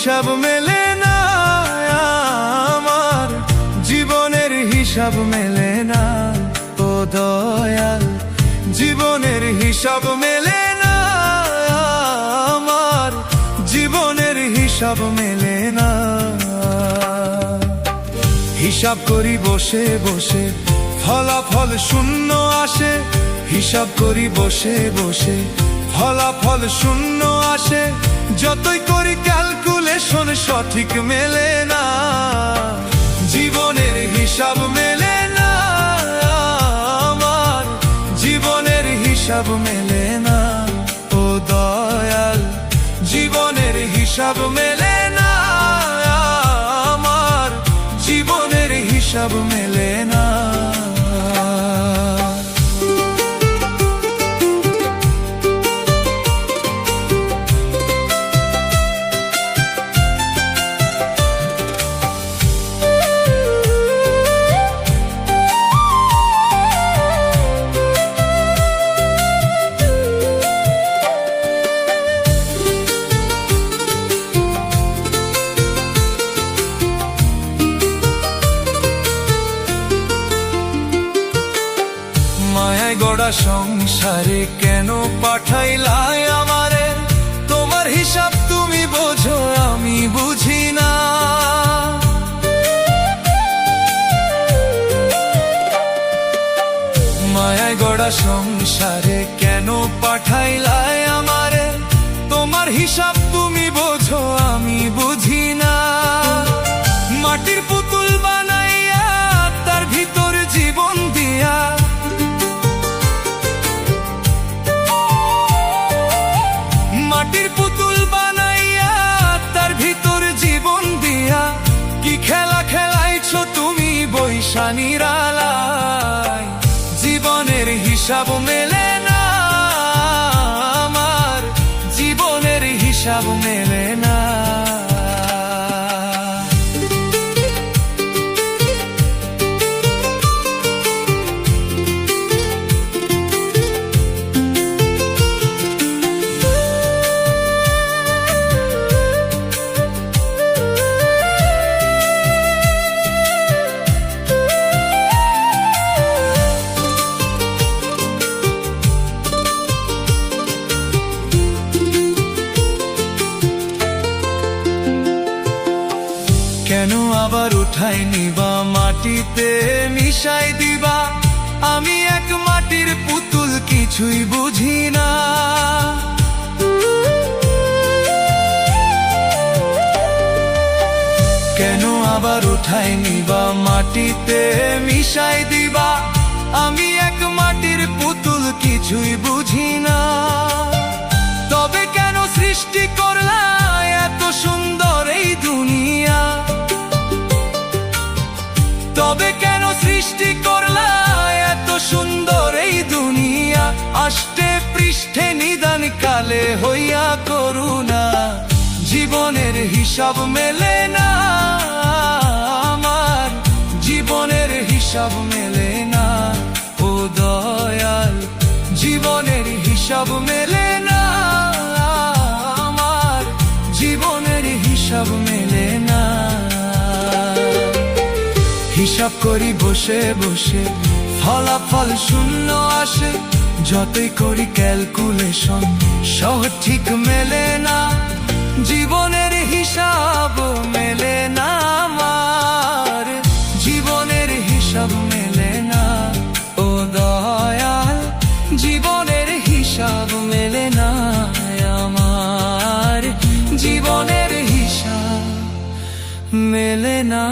হিসাব মেলে না, আমার জীবনের হিসাব মেলে না। ও দয়াল, জীবনের হিসাব মেলে না, আমার জীবনের হিসাব মেলে না। হিসাব করি বসে বসে, ফলাফল শূন্য আসে। হিসাব করি বসে বসে, ফলাফল শূন্য আসে। যতই করি ক্যালকুলেশন সঠিক মেলে না। জীবনের হিসাব মেলে না, আমার জীবনের হিসাব মেলে না। ও দয়াল, জীবনের হিসাব মেলে না, আমার জীবনের হিসাব মেলে না। মায়ায় গড়া সংসারে কেন পাঠাইলাই আমারে? তোমার হিসাব তুমি বোঝো, আমি বুঝি না। মায়ায় গড়া সংসারে কেন পাঠাইলাই আমারে? তোমার হিসাব তুমি বোঝো, আমি বুঝি না। মাটির পুতুল বানাইয়া তার ভিতর জীবন দিয়া, মাটির পুতুল বানাইয়া তার ভিতর জীবন দিয়া, কি খেলা খেলাইছো তুমি বৈশা নিরালায়? জীবনের হিসাব মেলে না, আমার জীবনের হিসাব মেলে না। কেন আবার উঠাই নিবা, মাটিতে মিশাই দিবা? আমি এক মাটির পুতুল, কিছুই বুঝি না। কেন আবার উঠাই নিবা, মাটিতে মিশাই দিবা? আমি এক মাটির পুতুল, কিছুই বুঝি না। তবে কেন সৃষ্টি করলা এত সুন্দর এই দুনিয়া? তবে কেন সৃষ্টি করলা এত সুন্দর এই দুনিয়া? আষ্টে পৃষ্ঠে নিদান কালে হইয়া করুণা। জীবনের হিসাব মেলে না, আমার জীবনের হিসাব মেলে না। ও দয়াল, জীবনের হিসাব মেলে না, আমার জীবনের হিসাব মেলে না। হিসাব করি বসে বসে, ফলাফল শূন্য আসে। যতই করি ক্যালকুলেশন সঠিক মেলে না। জীবনের হিসাব মেলে না, আমার জীবনের হিসাব মেলে না। ও দয়াল, জীবনের হিসাব মেলে না, আমার জীবনের হিসাব মেলে না।